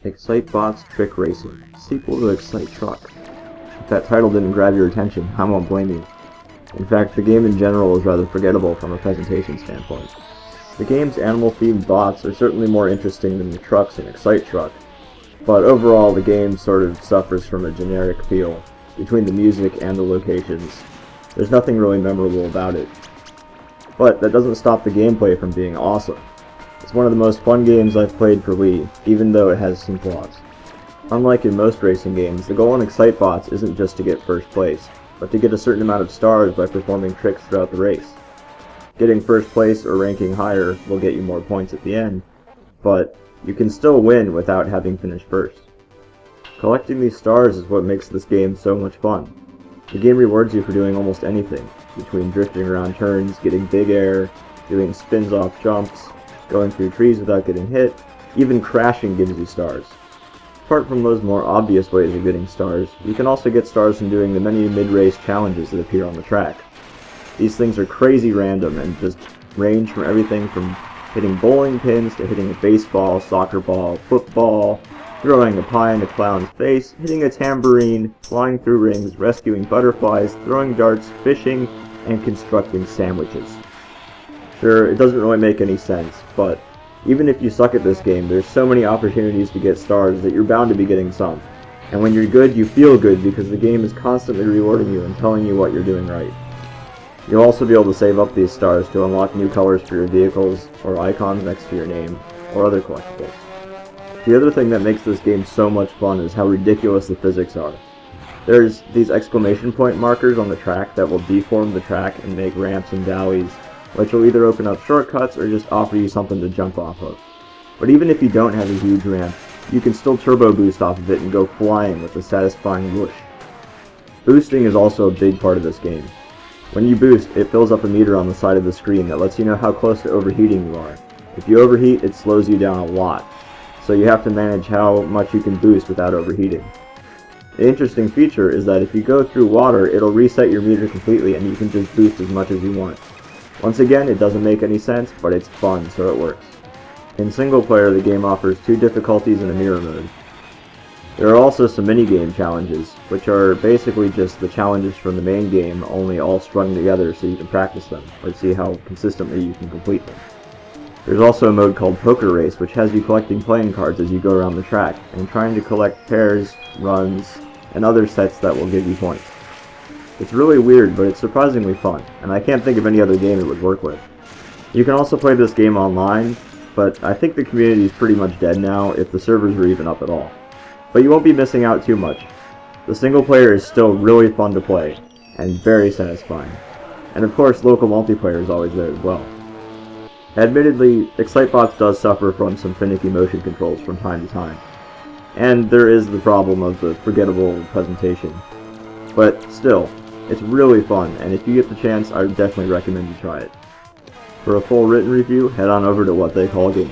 Excitebots Trick Racing, sequel to Excite Truck. If that title didn't grab your attention, I won't blame you. In fact, the game in general is rather forgettable from a presentation standpoint. The game's animal-themed bots are certainly more interesting than the trucks in Excite Truck, but overall the game sort of suffers from a generic feel between the music and the locations. There's nothing really memorable about it. But that doesn't stop the gameplay from being awesome. It's one of the most fun games I've played for Wii, even though it has some flaws. Unlike in most racing games, the goal in Excitebots isn't just to get first place, but to get a certain amount of stars by performing tricks throughout the race. Getting first place or ranking higher will get you more points at the end, but you can still win without having finished first. Collecting these stars is what makes this game so much fun. The game rewards you for doing almost anything, between drifting around turns, getting big air, doing spins off jumps, going through trees without getting hit, even crashing gives you stars. Apart from those more obvious ways of getting stars, you can also get stars from doing the many mid-race challenges that appear on the track. These things are crazy random and just range from everything from hitting bowling pins to hitting a baseball, soccer ball, football, throwing a pie in a clown's face, hitting a tambourine, flying through rings, rescuing butterflies, throwing darts, fishing, and constructing sandwiches. Sure, it doesn't really make any sense, but even if you suck at this game, there's so many opportunities to get stars that you're bound to be getting some. And when you're good, you feel good because the game is constantly rewarding you and telling you what you're doing right. You'll also be able to save up these stars to unlock new colors for your vehicles, or icons next to your name, or other collectibles. The other thing that makes this game so much fun is how ridiculous the physics are. There's these exclamation point markers on the track that will deform the track and make ramps and valleys, which will either open up shortcuts or just offer you something to jump off of. But even if you don't have a huge ramp, you can still turbo boost off of it and go flying with a satisfying whoosh. Boosting is also a big part of this game. When you boost, it fills up a meter on the side of the screen that lets you know how close to overheating you are. If you overheat, it slows you down a lot, so you have to manage how much you can boost without overheating. The interesting feature is that if you go through water, it'll reset your meter completely and you can just boost as much as you want. Once again, it doesn't make any sense, but it's fun, so it works. In single player, the game offers 2 difficulties and a mirror mode. There are also some minigame challenges, which are basically just the challenges from the main game, only all strung together so you can practice them, or see how consistently you can complete them. There's also a mode called Poker Race, which has you collecting playing cards as you go around the track, and trying to collect pairs, runs, and other sets that will give you points. It's really weird, but it's surprisingly fun, and I can't think of any other game it would work with. You can also play this game online, but I think the community is pretty much dead now, if the servers are even up at all. But you won't be missing out too much. The single player is still really fun to play, and very satisfying. And of course, local multiplayer is always there as well. Admittedly, Excitebots does suffer from some finicky motion controls from time to time, and there is the problem of the forgettable presentation. But still, it's really fun, and if you get the chance, I would definitely recommend you try it. For a full written review, head on over to What They Call Games.